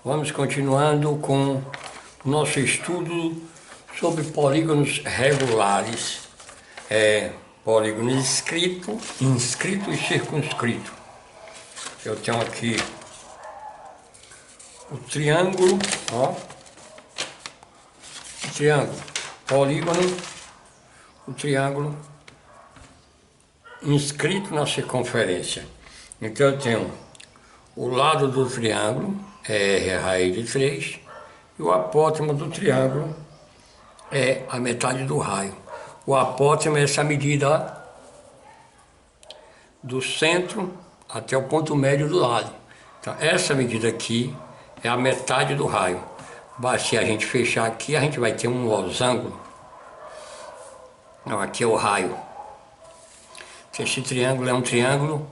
Vamos continuando com o nosso estudo sobre polígonos regulares, polígono inscrito e circunscrito. Eu tenho aqui o triângulo, ó, o triângulo, polígono, o triângulo inscrito na circunferência. Então eu tenho o lado do triângulo, R raiz de 3, e o apótema do triângulo é a metade do raio. O apótema é essa medida, ó, do centro até o ponto médio do lado. Então essa medida aqui é a metade do raio. Se a gente fechar aqui, a gente vai ter um losango. Não, aqui é o raio. Esse triângulo é um triângulo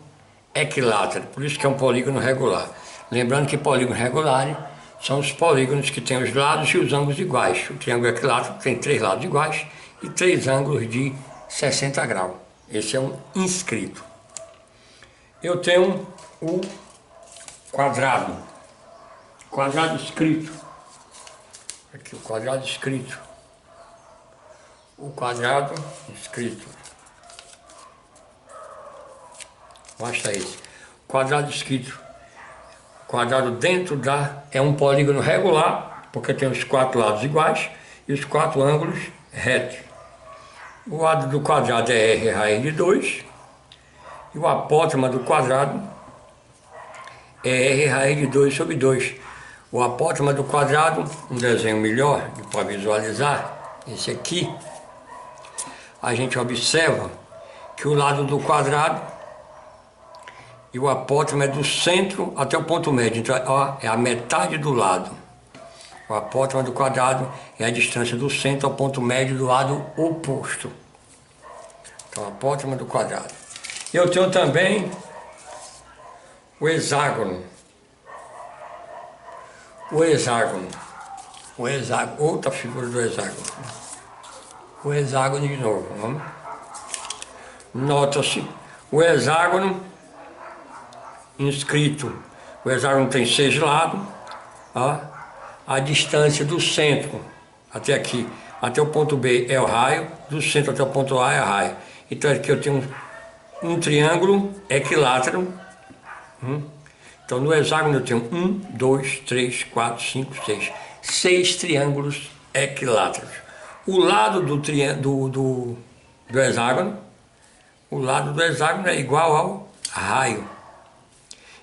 equilátero, por isso que é um polígono regular. Lembrando que polígonos regulares são os polígonos que têm os lados e os ângulos iguais. O triângulo equilátero tem 3 lados iguais e 3 ângulos de 60 graus. Esse é um inscrito. Eu tenho o quadrado escrito. Aqui o quadrado escrito. O quadrado escrito. Basta esse. Quadrado escrito. Quadrado dentro é um polígono regular, porque tem os 4 lados iguais e os 4 ângulos retos. O lado do quadrado é R raiz de 2 e o apótema do quadrado é R raiz de 2 sobre 2. O apótema do quadrado, um desenho melhor para visualizar, esse aqui, a gente observa que o lado do quadrado e o apótema é do centro até o ponto médio. Então, ó, é a metade do lado. O apótema do quadrado é a distância do centro ao ponto médio do lado oposto. Então, o apótema do quadrado. Eu tenho também o hexágono. O hexágono, outra figura do hexágono. O hexágono de novo. Vamos. Nota-se, o hexágono inscrito, o hexágono tem 6 lados, ó, a distância do centro até aqui, até o ponto B é o raio, do centro até o ponto A é o raio. Então aqui eu tenho um triângulo equilátero. Então no hexágono eu tenho 1, 2, 3, 4, 5, 6. 6 triângulos equiláteros. O lado do hexágono, o lado do hexágono é igual ao raio.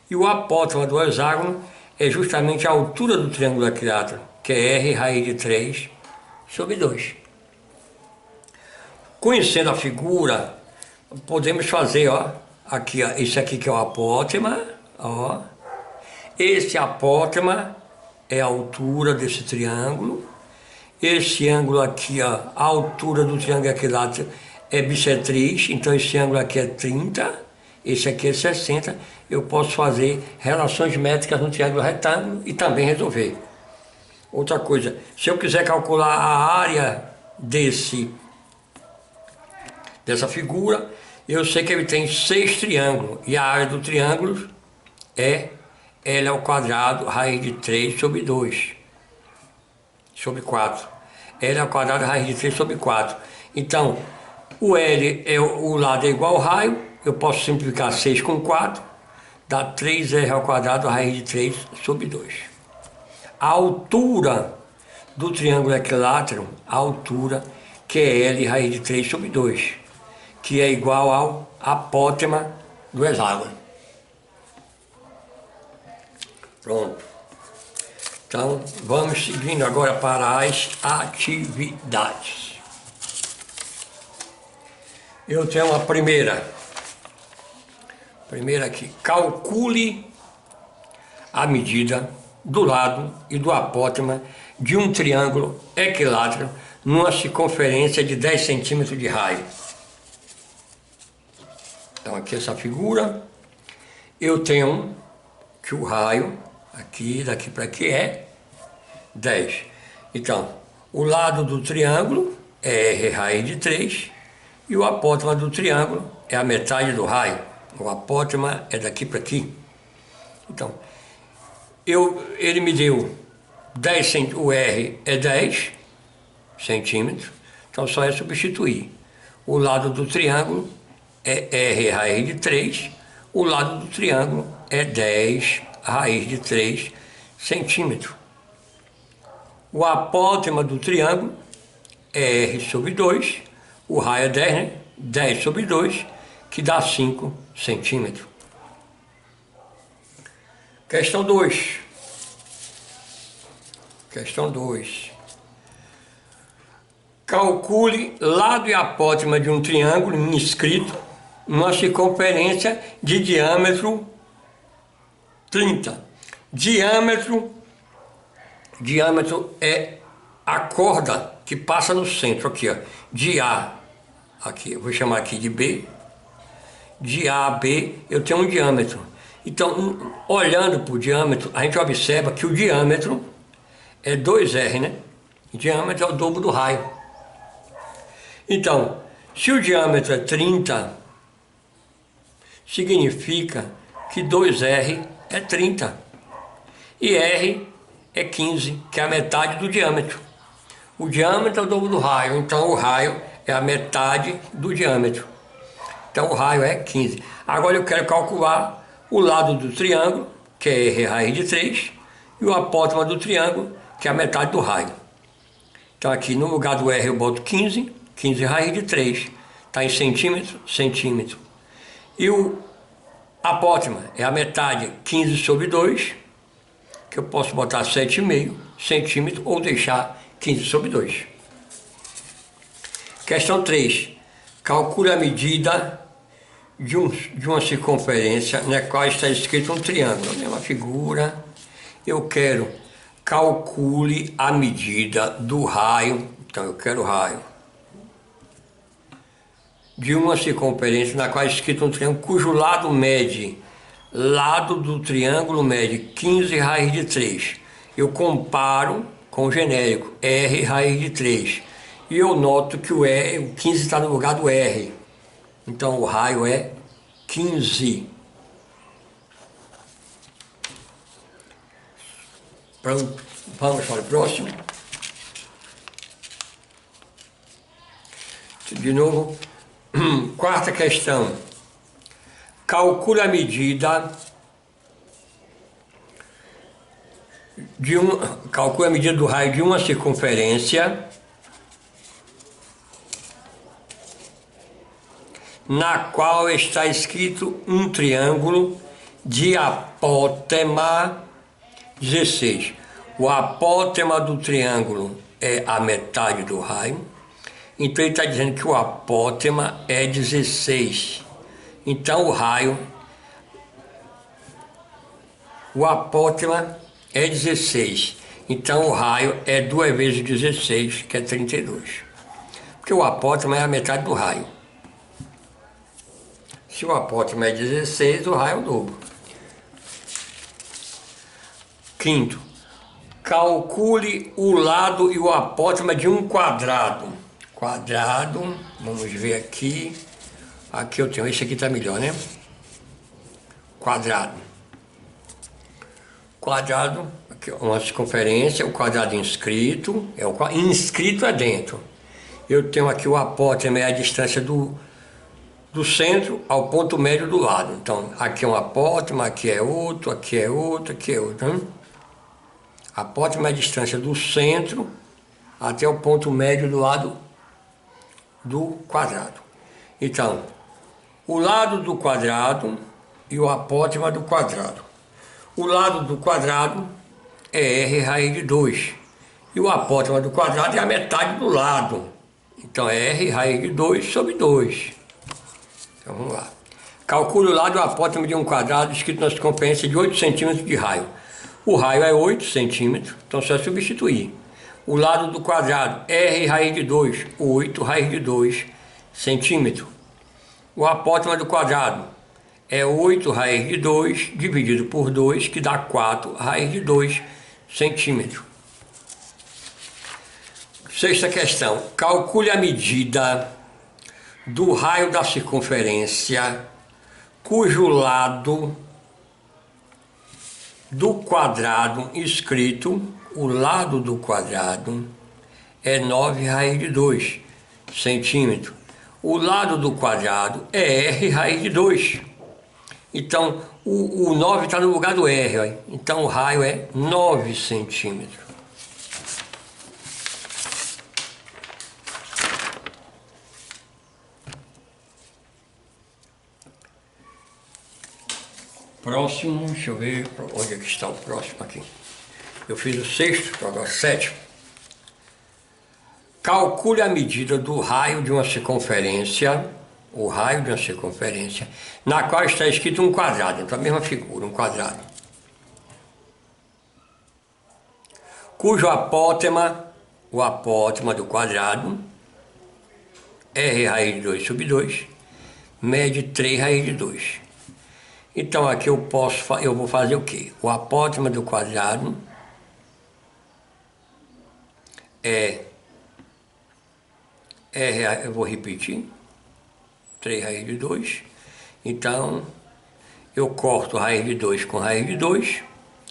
E o apótema do hexágono é justamente a altura do triângulo equilátero, que é R raiz de 3 sobre 2. Conhecendo a figura, podemos fazer, ó, aqui, ó, esse aqui que é o apótema, ó. Esse apótema é a altura desse triângulo. Esse ângulo aqui, ó, a altura do triângulo equilátero é bissetriz, então esse ângulo aqui é 30, esse aqui é 60. Eu posso fazer relações métricas no triângulo retângulo e também resolver. Outra coisa, se eu quiser calcular a área dessa figura, eu sei que ele tem 6 triângulos, e a área do triângulo é L ao quadrado, raiz de 3 sobre 2, sobre 4. L ao quadrado, raiz de 3 sobre 4. Então, o L, o lado é igual ao raio, eu posso simplificar 6 com 4, dá 3R ao quadrado, raiz de 3 sobre 2. A altura do triângulo equilátero, a altura que é L raiz de 3 sobre 2, que é igual ao apótema do hexágono. Pronto. Então, vamos seguindo agora para as atividades. Eu tenho a primeira aqui, calcule a medida do lado e do apótema de um triângulo equilátero numa circunferência de 10 centímetros de raio. Então aqui essa figura, eu tenho que o raio, aqui, daqui para aqui é 10. Então, o lado do triângulo é R raiz de 3 e o apótema do triângulo é a metade do raio. O apótema é daqui para aqui. Então, ele me deu 10 centímetros, o R é 10 centímetros, então só é substituir. O lado do triângulo é R raiz de 3, o lado do triângulo é 10 raiz de 3 centímetros. O apótema do triângulo é R sobre 2, o raio é 10, né? 10 sobre 2, que dá 5 centímetros. Questão 2. Questão 2. Calcule lado e apótema de um triângulo inscrito numa circunferência de diâmetro 30. Diâmetro é a corda que passa no centro, aqui, ó, de A, aqui, eu vou chamar aqui de B, de A a B, eu tenho um diâmetro. Então, olhando para o diâmetro, a gente observa que o diâmetro é 2R, né? O diâmetro é o dobro do raio. Então, se o diâmetro é 30, significa que 2R é 30. E R é 15, que é a metade do diâmetro. O diâmetro é o dobro do raio, então o raio é a metade do diâmetro. Então o raio é 15. Agora eu quero calcular o lado do triângulo, que é R raiz de 3, e o apótema do triângulo, que é a metade do raio. Então aqui no lugar do R eu boto 15, 15 raiz de 3, está em centímetro, centímetro. E o apótema é a metade, 15 sobre 2, que eu posso botar 7,5 centímetros ou deixar 15 sobre 2. Questão 3. Calcule a medida de uma circunferência na qual está escrito um triângulo. A mesma figura. Eu quero calcule a medida do raio. Então eu quero o raio de uma circunferência na qual é escrito um triângulo cujo lado do triângulo mede 15 raiz de 3. Eu comparo com o genérico, R raiz de 3. E eu noto que o 15 está no lugar do R. Então o raio é 15. Pronto, vamos para o próximo. De novo, quarta questão. Calcule a medida do raio de uma circunferência na qual está escrito um triângulo de apótema 16. O apótema do triângulo é a metade do raio, então ele está dizendo que o apótema é 16. Então o apótema é 16. Então o raio é 2 vezes 16, que é 32. Porque o apótema é a metade do raio. Se o apótema é 16, o raio é o dobro. Quinto, calcule o lado e o apótema de um quadrado. Quadrado, vamos ver aqui. Aqui eu tenho, esse aqui está melhor, né? Quadrado. Quadrado, aqui uma circunferência, o quadrado inscrito, inscrito é dentro. Eu tenho aqui o apótema, é a distância do centro ao ponto médio do lado. Então, aqui é um apótema, aqui é outro, aqui é outro, aqui é outro. Né? Apótema é a distância do centro até o ponto médio do lado do quadrado. Então, o lado do quadrado e o apótema do quadrado. O lado do quadrado é R raiz de 2. E o apótema do quadrado é a metade do lado. Então é R raiz de 2 sobre 2. Então vamos lá. Calcule o lado e o apótema de um quadrado escrito na circunferência de 8 centímetros de raio. O raio é 8 centímetros, então só substituir. O lado do quadrado, R raiz de 2, 8 raiz de 2 centímetros. O apótema do quadrado é 8 raiz de 2 dividido por 2, que dá 4 raiz de 2 centímetros. Sexta questão. Calcule a medida do raio da circunferência cujo lado do quadrado escrito, o lado do quadrado é 9 raiz de 2 centímetros. O lado do quadrado é R raiz de 2. Então, o 9 está no lugar do R. Ó. Então, o raio é 9 centímetros. Próximo, deixa eu ver onde é que está o próximo aqui. Eu fiz o sexto, agora o sétimo. Calcule a medida do raio de uma circunferência, o raio de uma circunferência, na qual está escrito um quadrado, então a mesma figura, um quadrado, cujo apótema, o apótema do quadrado, R raiz de 2 sobre 2, mede 3 raiz de 2. Então aqui eu vou fazer o quê? O apótema do quadrado é R, eu vou repetir, 3 raiz de 2, então eu corto raiz de 2 com raiz de 2,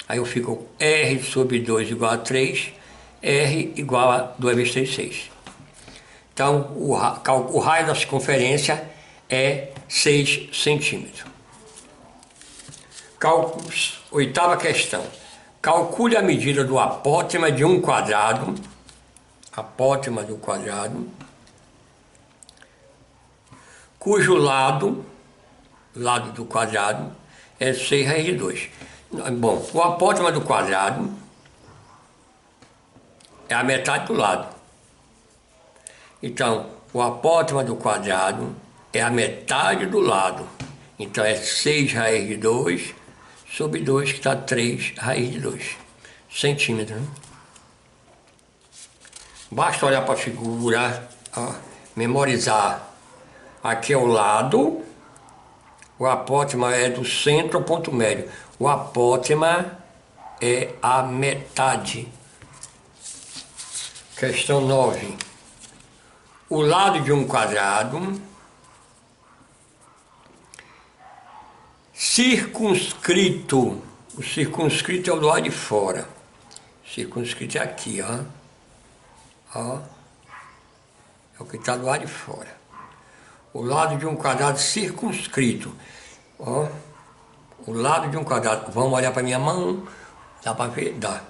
aí eu fico R sobre 2 igual a 3, R igual a 2 vezes 3, 6. Então o raio da circunferência é 6 centímetros. Oitava questão. Calcule a medida do apótema de um quadrado, apótema do quadrado, cujo lado do quadrado é 6 raiz de 2. Bom, o apótema do quadrado é a metade do lado. Então, o apótema do quadrado é a metade do lado. Então, é 6 raiz de 2 sobre 2, que está 3 raiz de 2 centímetros. Né? Basta olhar para a figura, ó, memorizar. Aqui é o lado, o apótema é do centro ao ponto médio. O apótema é a metade. Questão 9. O lado de um quadrado circunscrito. O circunscrito é o do lado de fora. Circunscrito é aqui, ó. Ó. É o que está do lado de fora. O lado de um quadrado circunscrito. Ó, o lado de um quadrado. Vamos olhar para minha mão. Dá para ver? Dá.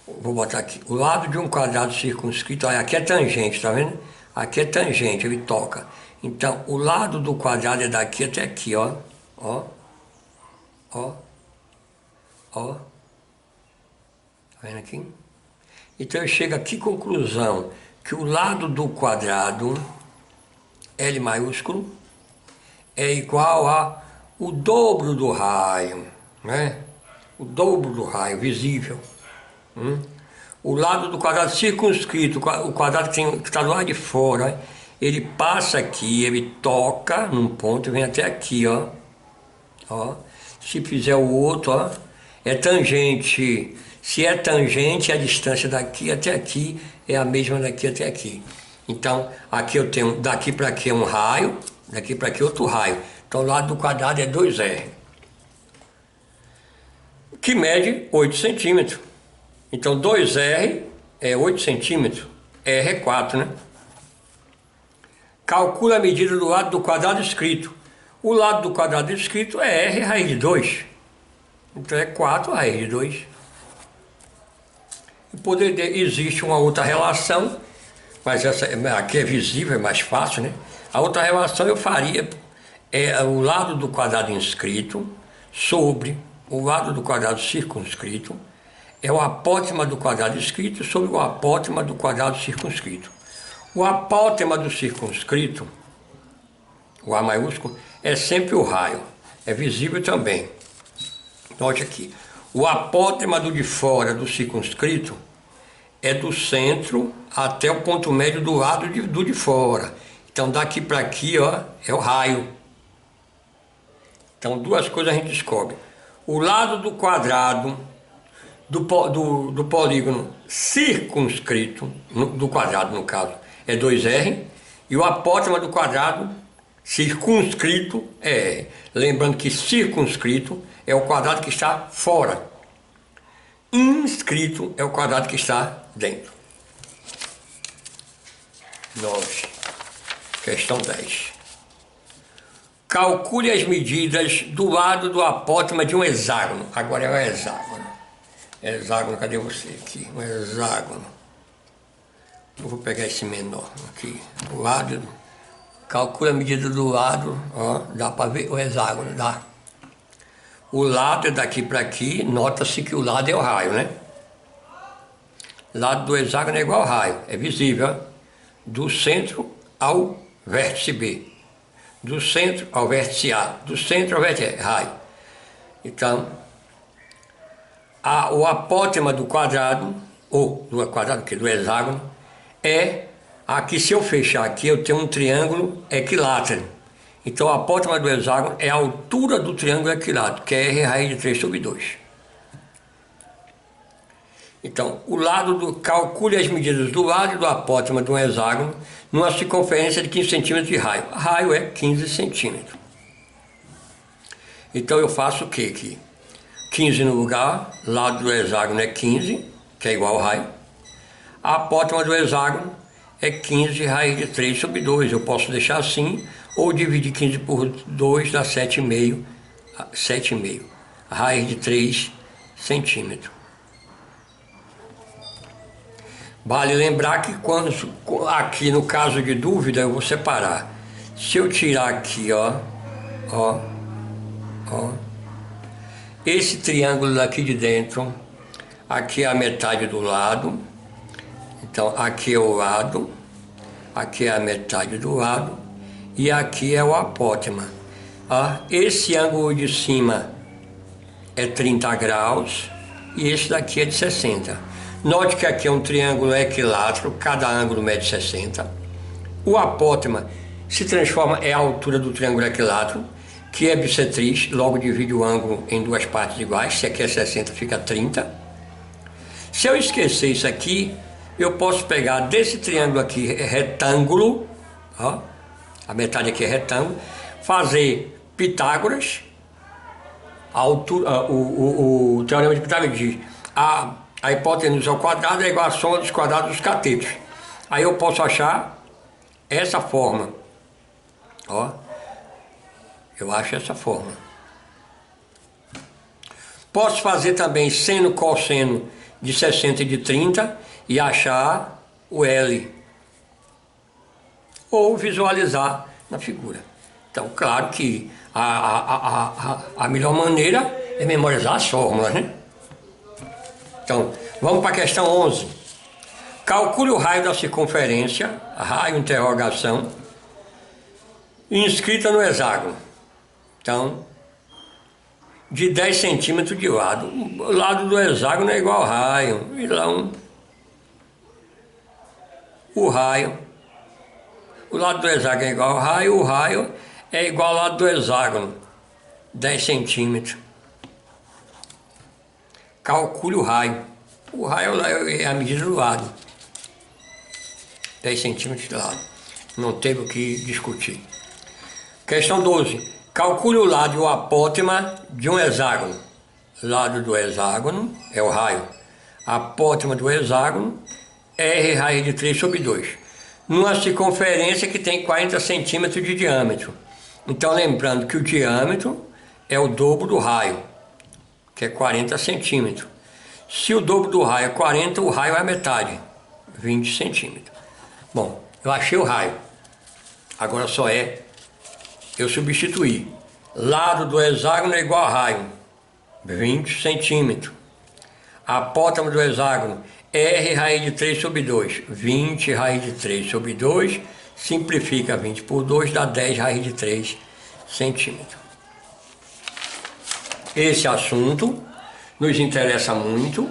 Vou botar aqui. O lado de um quadrado circunscrito. Olha, aqui é tangente, tá vendo? Aqui é tangente, ele toca. Então, o lado do quadrado é daqui até aqui, ó. Ó. Ó. Ó. Tá vendo aqui? Então, eu chego a que conclusão? Que o lado do quadrado, L maiúsculo, é igual a o dobro do raio, né? O dobro do raio visível. O lado do quadrado circunscrito, o quadrado que está do lado de fora, ele passa aqui, ele toca num ponto e vem até aqui, ó. Ó. Se fizer o outro, ó, é tangente. Se é tangente, a distância daqui até aqui é a mesma daqui até aqui. Então, aqui eu tenho, daqui para aqui é um raio, daqui para aqui outro raio. Então, o lado do quadrado é 2R, que mede 8 centímetros. Então, 2R é 8 centímetros, R é 4, né? Calcula a medida do lado do quadrado escrito. O lado do quadrado escrito é R raiz de 2. Então, é 4 raiz de 2. Existe uma outra relação, mas essa aqui é visível, é mais fácil, né? A outra relação eu faria o lado do quadrado inscrito sobre o lado do quadrado circunscrito, é o apótema do quadrado inscrito sobre o apótema do quadrado circunscrito. O apótema do circunscrito, o A maiúsculo, é sempre o raio, é visível também. Note aqui, o apótema do de fora do circunscrito é do centro até o ponto médio do lado do de fora. Então daqui para aqui, ó, é o raio. Então duas coisas a gente descobre. O lado do quadrado do polígono circunscrito, do quadrado no caso, é 2R, e o apótema do quadrado circunscrito é R. Lembrando que circunscrito é o quadrado que está fora. inscrito é o quadrado que está dentro. 9. Questão 10. Calcule as medidas do lado do apótema de um hexágono. Agora é o hexágono. Hexágono, cadê você? Aqui, um hexágono. Eu vou pegar esse menor aqui. O lado. Calcule a medida do lado. Ó, dá para ver o hexágono, dá. O lado é daqui para aqui. Nota-se que o lado é o raio, né? Lado do hexágono é igual ao raio. É visível, ó. Do centro ao vértice B. Do centro ao vértice A. Do centro ao vértice raio. Então, o apótema do quadrado, ou do quadrado, que do hexágono, é aqui. Se eu fechar aqui, eu tenho um triângulo equilátero. Então, o apótema do hexágono é a altura do triângulo equilátero, que é R raiz de 3 sobre 2. Então, calcule as medidas do lado do apótema de um hexágono numa circunferência de 15 centímetros de raio. Raio é 15 centímetros. Então, eu faço o que aqui? 15 no lugar, lado do hexágono é 15, que é igual ao raio. A apótema do hexágono é 15 raiz de 3 sobre 2. Eu posso deixar assim, ou dividir 15 por 2 dá 7,5. 7,5. Raiz de 3 centímetros. Vale lembrar que aqui no caso de dúvida eu vou separar. Se eu tirar aqui, ó, esse triângulo daqui de dentro, aqui é a metade do lado, então aqui é o lado, aqui é a metade do lado e aqui é o apótema. Esse ângulo de cima é 30 graus e esse daqui é de 60. Note que aqui é um triângulo equilátero, cada ângulo mede 60. O apótema se transforma, é a altura do triângulo equilátero, que é bissetriz, logo divide o ângulo em duas partes iguais. Se aqui é 60, fica 30. Se eu esquecer isso aqui, eu posso pegar desse triângulo aqui, retângulo, ó, a metade aqui é retângulo, fazer Pitágoras, a altura, o teorema de Pitágoras diz a hipotenusa ao quadrado é igual à soma dos quadrados dos catetos. Aí eu posso achar essa forma. Ó, eu acho essa forma. Posso fazer também seno cosseno de 60 e de 30 e achar o L. Ou visualizar na figura. Então, claro que a melhor maneira é memorizar as fórmulas, né? Então, vamos para a questão 11. Calcule o raio da circunferência, raio interrogação, inscrita no hexágono. Então, de 10 centímetros de lado. O lado do hexágono é igual ao raio. Então, o lado do hexágono é igual ao raio, o raio é igual ao lado do hexágono, 10 centímetros. Calcule o raio. O raio é a medida do lado. 10 centímetros de lado. Não teve o que discutir. Questão 12. Calcule o lado e o apótema de um hexágono. Lado do hexágono é o raio. Apótema do hexágono, R raiz de 3 sobre 2. Numa circunferência que tem 40 centímetros de diâmetro. Então, lembrando que o diâmetro é o dobro do raio, que é 40 centímetros. Se o dobro do raio é 40, o raio é a metade, 20 centímetros. Bom, eu achei o raio. Agora só eu substituir. Lado do hexágono é igual a raio, 20 centímetros. Apótema do hexágono, R raiz de 3 sobre 2. 20 raiz de 3 sobre 2, simplifica 20 por 2, dá 10 raiz de 3 centímetros. Esse assunto nos interessa muito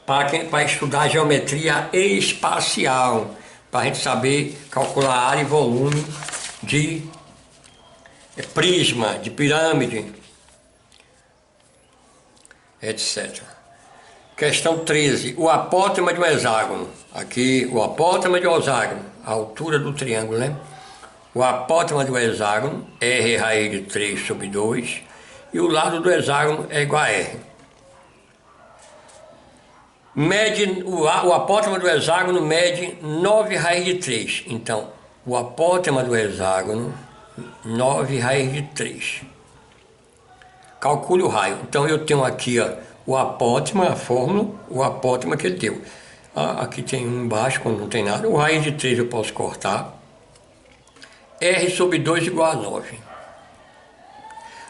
para estudar geometria espacial, para a gente saber calcular área e volume de prisma, de pirâmide, etc. Questão 13. O apótema de um hexágono. Aqui, o apótema de um hexágono, a altura do triângulo, né? O apótema do hexágono, R raiz de 3 sobre 2, e o lado do hexágono é igual a R. Mede, o apótema do hexágono mede 9 raiz de 3. Então, o apótema do hexágono, 9 raiz de 3. Calcule o raio. Então, eu tenho aqui ó, o apótema, a fórmula, o apótema que ele deu. Aqui tem um embaixo, quando não tem nada. O raiz de 3 eu posso cortar. R sobre 2 igual a 9.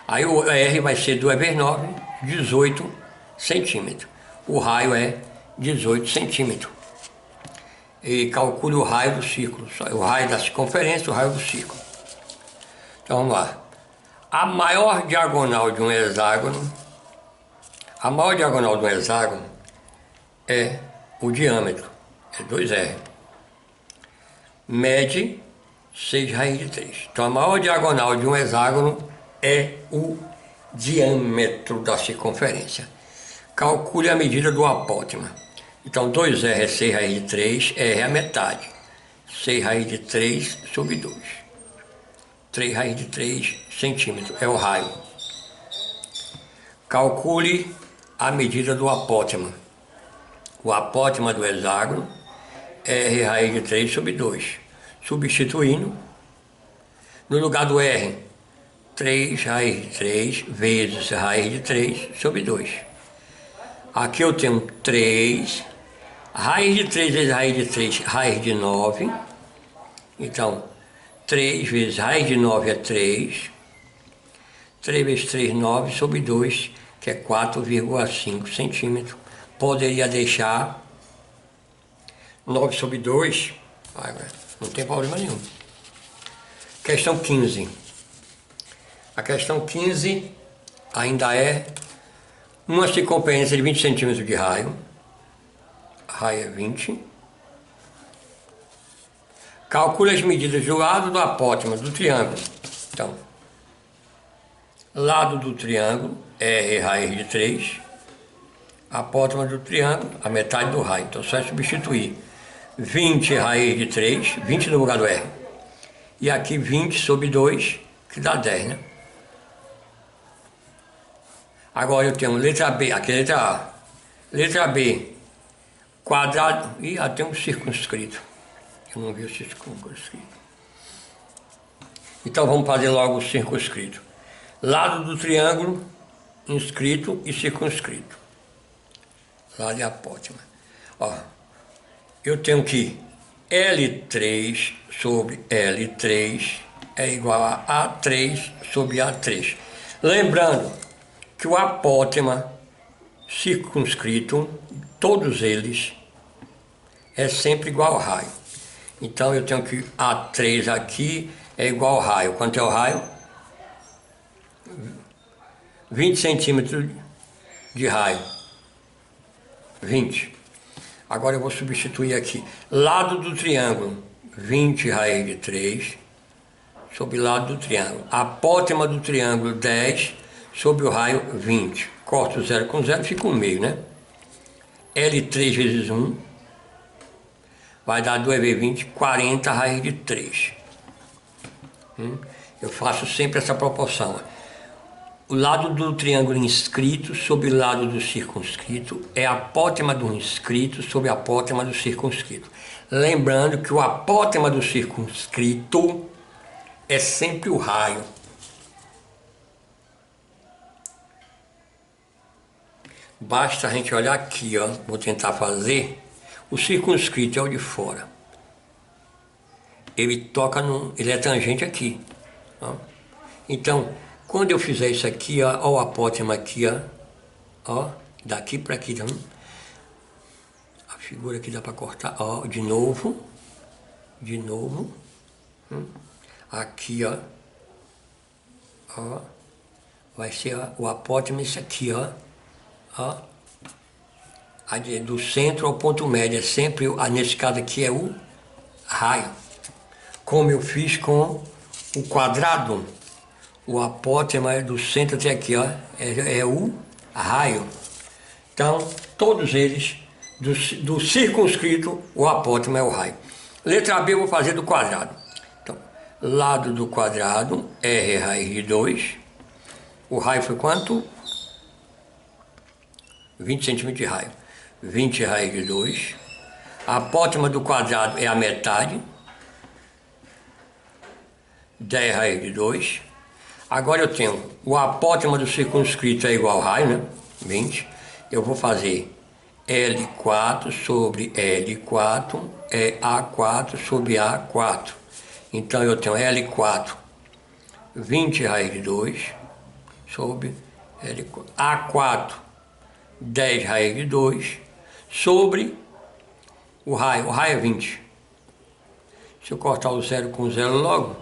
Aí o R vai ser 2 vezes 9, 18 centímetros. O raio é 18 centímetros. E calcule o raio do círculo, o raio da circunferência, o raio do círculo. Então vamos lá. A maior diagonal de um hexágono, é o diâmetro, é 2R. Mede 6 raiz de 3. Então a maior diagonal de um hexágono é o diâmetro da circunferência. Calcule a medida do apótema. Então 2R é 6 raiz de 3, R é a metade. 6 raiz de 3 sobre 2. 3 raiz de 3 centímetros é o raio. Calcule a medida do apótema. O apótema do hexágono, R raiz de 3 sobre 2. Substituindo, no lugar do R, 3 raiz de 3 vezes raiz de 3 sobre 2. Aqui eu tenho 3, raiz de 3 vezes raiz de 3, raiz de 9. Então, 3 vezes raiz de 9 é 3. 3 vezes 3, 9 sobre 2, que é 4,5 centímetros. Poderia deixar 9 sobre 2, não tem problema nenhum. Questão 15. A questão 15 ainda é uma circunferência de 20 centímetros de raio. Raio é 20. Calcule as medidas do lado do apótema do triângulo. Então, lado do triângulo, R raiz de 3. Apótema do triângulo, a metade do raio. Então, só é substituir 20 raiz de 3, 20 no lugar do R. E aqui 20 sobre 2, que dá 10, né? Agora eu tenho letra B, aqui é letra A. Letra B, quadrado, e até um circunscrito. Eu não vi o circunscrito. Então vamos fazer logo o circunscrito. Lado do triângulo, inscrito e circunscrito. Lado e apótema. Ó, eu tenho que L3 sobre L3 é igual a A3 sobre A3. Lembrando que o apótema circunscrito, todos eles, é sempre igual ao raio. Então eu tenho que A3 aqui é igual ao raio. Quanto é o raio? 20 centímetros de raio. 20. Agora eu vou substituir aqui. Lado do triângulo, 20 raiz de 3 sobre lado do triângulo. Apótema do triângulo, 10 sobre o raio, 20. Corto 0 com 0, fica 1 meio, né? L3 vezes 1 vai dar 2 vezes 20, 40 raiz de 3. Eu faço sempre essa proporção. O lado do triângulo inscrito sobre o lado do circunscrito é apótema do inscrito sobre a apótema do circunscrito. Lembrando que o apótema do circunscrito é sempre o raio. Basta a gente olhar aqui, ó, vou tentar fazer. O circunscrito é o de fora. Ele toca no, ele é tangente aqui. Ó. Então, quando eu fizer isso aqui, ó o apótema aqui, ó, daqui para aqui, tá? A figura aqui dá para cortar, ó, de novo, aqui, ó, vai ser o apótema isso aqui, ó, do centro ao ponto médio, é sempre, nesse caso aqui é o raio, como eu fiz com o quadrado. O apótema é do centro até aqui, ó, é o raio. Então, todos eles, do circunscrito, o apótema é o raio. Letra B eu vou fazer do quadrado. Então, lado do quadrado, R raiz de 2. O raio foi quanto? 20 centímetros de raio. 20 raiz de 2. A apótema do quadrado é a metade, 10 raiz de 2. Agora eu tenho o apótema do circunscrito é igual ao raio, né? 20. Eu vou fazer L4 sobre L4 é A4 sobre A4. Então eu tenho L4, 20 raiz de 2 sobre L4, A4, 10 raiz de 2 sobre o raio é 20. Se eu cortar o zero com zero logo,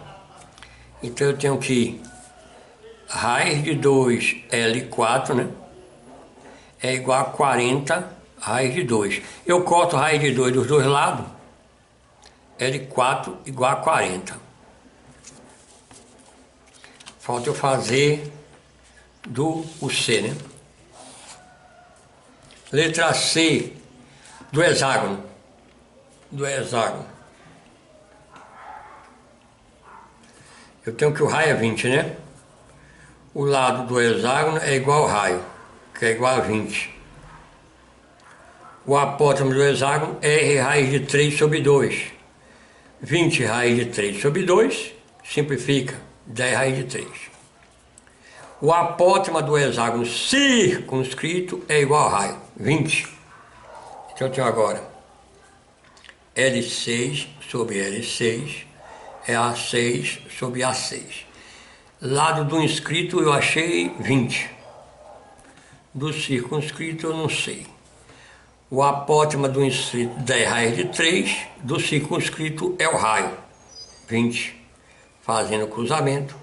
então eu tenho que raiz de 2 L4, né? É igual a 40 raiz de 2. Eu corto raiz de 2 dos dois lados, L4 igual a 40. Falta eu fazer o C, né? Letra C do hexágono. Eu tenho que o raio é 20, né? O lado do hexágono é igual ao raio, que é igual a 20. O apótema do hexágono é R raiz de 3 sobre 2. 20 raiz de 3 sobre 2, simplifica, 10 raiz de 3. O apótema do hexágono circunscrito é igual ao raio, 20. Então eu tenho agora L6 sobre L6 é A6 sobre A6. Lado do inscrito eu achei 20. Do circunscrito eu não sei. O apótema do inscrito 10 raiz de 3, do circunscrito é o raio, 20. Fazendo o cruzamento,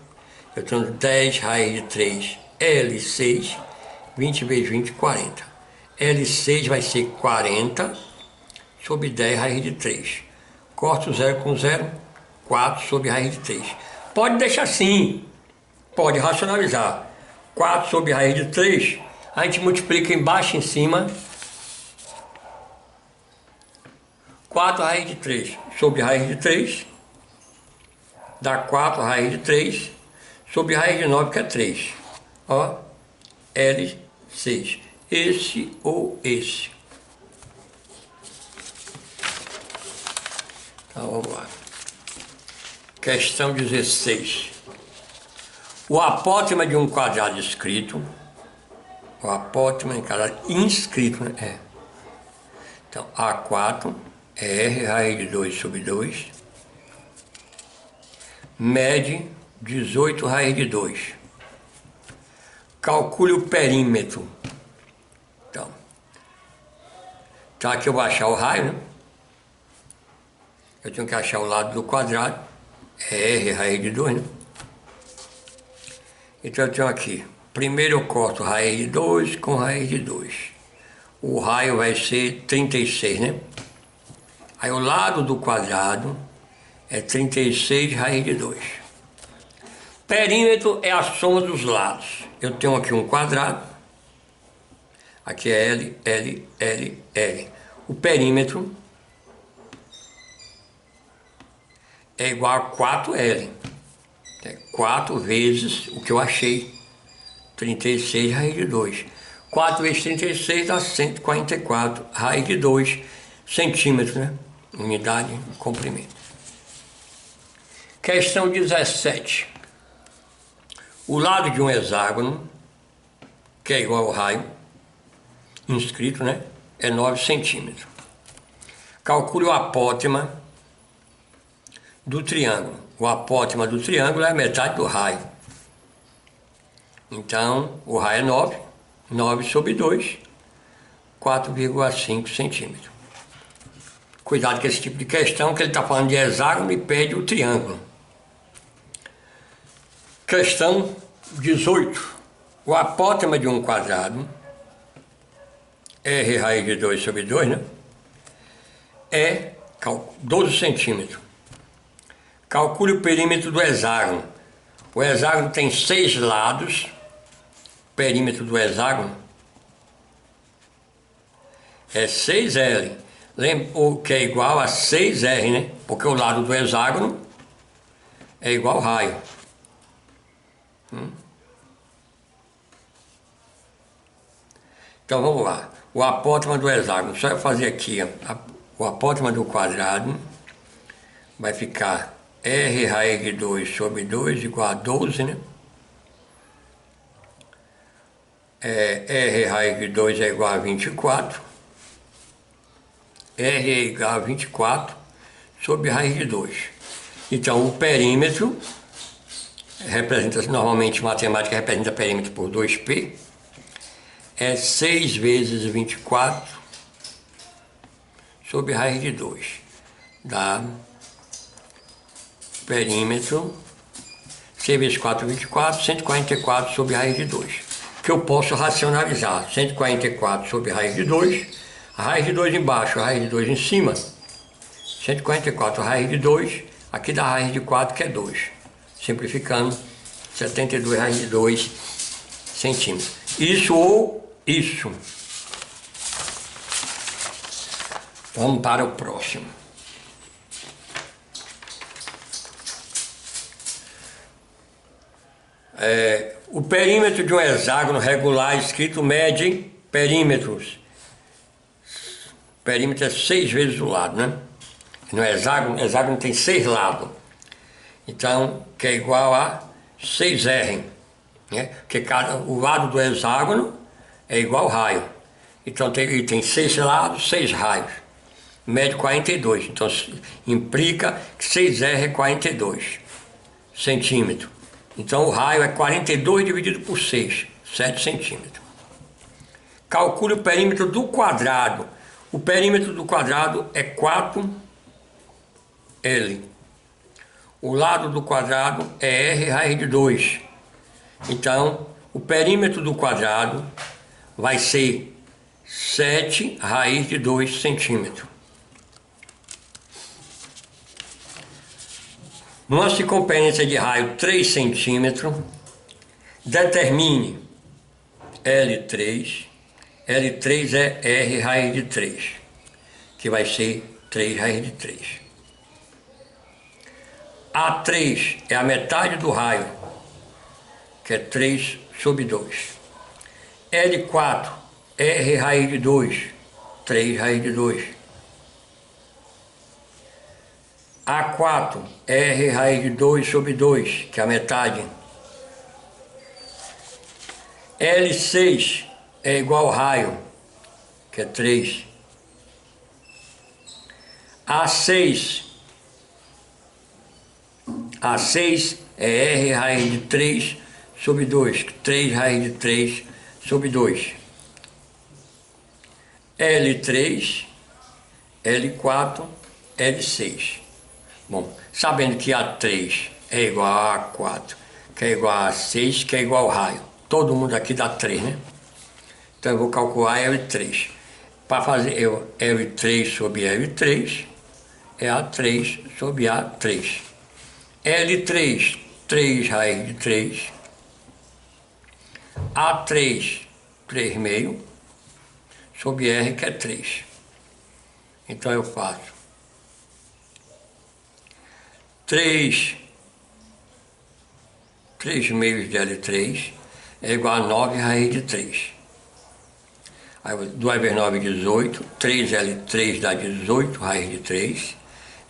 eu tenho 10 raiz de 3, L6, 20 vezes 20, 40. L6 vai ser 40 sobre 10 raiz de 3. Corto 0 com 0, 4 sobre raiz de 3. Pode deixar assim, pode racionalizar. 4 sobre raiz de 3, a gente multiplica embaixo e em cima. 4 raiz de 3 sobre raiz de 3 dá 4 raiz de 3 sobre raiz de 9, que é 3. Ó, L6. Esse ou esse. Então vamos lá. Questão 16. O apótema de um quadrado escrito. O apótema em quadrado inscrito, né? Então, A4 é R raiz de 2 sobre 2, mede 18 raiz de 2. Calcule o perímetro. Então, aqui eu vou achar o raio, né? Eu tenho que achar o lado do quadrado, é R raiz de 2, né? Então eu tenho aqui, primeiro eu corto raiz de 2 com raiz de 2. O raio vai ser 36, né? Aí o lado do quadrado é 36 raiz de 2. Perímetro é a soma dos lados. Eu tenho aqui um quadrado. Aqui é L, L, L, L. O perímetro é igual a 4L. É 4 vezes o que eu achei. 36 raiz de 2. 4 vezes 36 dá 144 raiz de 2 centímetros, né? Unidade de comprimento. Questão 17. O lado de um hexágono, que é igual ao raio, inscrito, né? É 9 centímetros. Calcule o apótema do triângulo. O apótema do triângulo é a metade do raio. Então, o raio é 9. 9 sobre 2, 4,5 centímetros. Cuidado com esse tipo de questão, que ele está falando de hexágono e pede o triângulo. Questão 18. O apótema de um quadrado, R raiz de 2 sobre 2, né? É 12 centímetros. Calcule o perímetro do hexágono. O hexágono tem 6 lados. Perímetro do hexágono é 6L. Lembra o que é igual a 6R, né? Porque o lado do hexágono é igual ao raio. Então vamos lá. o apótema do hexágono. Só eu fazer aqui, ó, o apótema do quadrado vai ficar R raiz de 2 sobre 2 igual a 12, né? R raiz de 2 é igual a 24. R é igual a 24 sobre raiz de 2. Então, o perímetro representa, normalmente, matemática representa perímetro por 2π, é 6 vezes 24 sobre raiz de 2. Dá perímetro, 6 vezes 4, 24, 144 sobre raiz de 2. Que eu posso racionalizar, 144 sobre raiz de 2, a raiz de 2 embaixo, a raiz de 2 em cima, 144 raiz de 2, aqui dá a raiz de 4 que é 2. Simplificando, 72 raiz de 2 centímetros. Isso ou isso. Vamos para o próximo. O perímetro de um hexágono regular escrito mede perímetros. Perímetro é 6 vezes o lado, né? No hexágono tem 6 lados. Então, que é igual a 6R, né? Porque o lado do hexágono é igual ao raio. Então, tem 6 lados, 6 raios. Mede 42. Então, implica que 6R é 42 centímetros. Então, o raio é 42 dividido por 6, 7 centímetros. Calcule o perímetro do quadrado. O perímetro do quadrado é 4L. O lado do quadrado é R raiz de 2. Então, o perímetro do quadrado vai ser 7 raiz de 2 centímetros. Numa circunferência de raio 3 centímetros, determine L3. L3 é R raiz de 3, que vai ser 3 raiz de 3. A3 é a metade do raio, que é 3 sobre 2. L4, R raiz de 2, 3 raiz de 2. A4, R raiz de 2 sobre 2, que é a metade. L6 é igual ao raio, que é 3. A6 é R raiz de 3 sobre 2, 3 raiz de 3 sobre 2. L3, L4, L6. Bom, sabendo que A3 é igual a A4, que é igual a A6, que é igual ao raio. Todo mundo aqui dá 3, né? Então eu vou calcular L3. Para fazer L3 sobre L3, é A3 sobre A3. L3, 3 raiz de 3. A3, 3,5 sobre R, que é 3. Então eu faço 3 meios de L3 é igual a 9 raiz de 3. Aí 2 vezes 9 é 18, 3L3 dá 18 raiz de 3.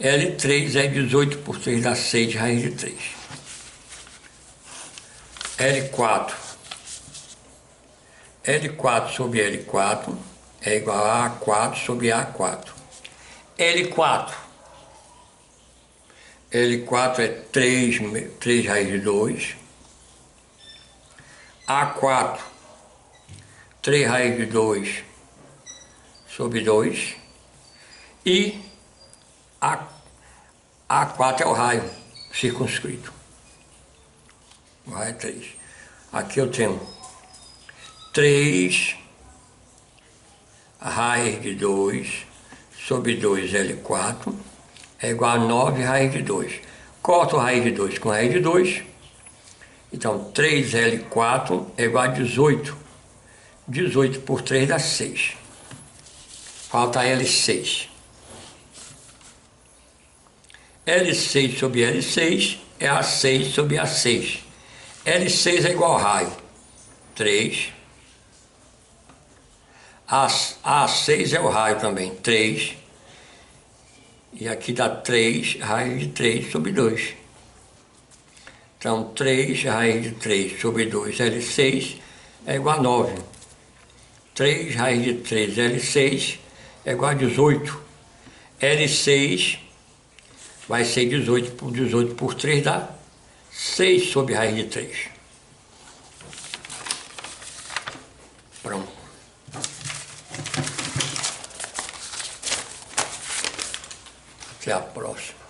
L3 é 18 por 3 dá 6 raiz de 3. L4 sobre L4 é igual a A4 sobre A4. L4 é 3 raiz de 2. A4, 3 raiz de 2 sobre 2. E A4 é o raio circunscrito. O raio é 3. Aqui eu tenho 3 raiz de 2 sobre 2 L4 é igual a 9 raiz de 2. Corto raiz de 2 com raiz de 2. Então, 3L4 é igual a 18. 18 por 3 dá 6. Falta L6. L6 sobre L6 é A6 sobre A6. L6 é igual ao raio. 3. A6 é o raio também, 3. E aqui dá 3 raiz de 3 sobre 2. Então 3 raiz de 3 sobre 2 L6 é igual a 9. 3 raiz de 3 L6 é igual a 18. L6 vai ser 18 por 3 dá 6 sobre raiz de 3. Pronto. Até a próxima.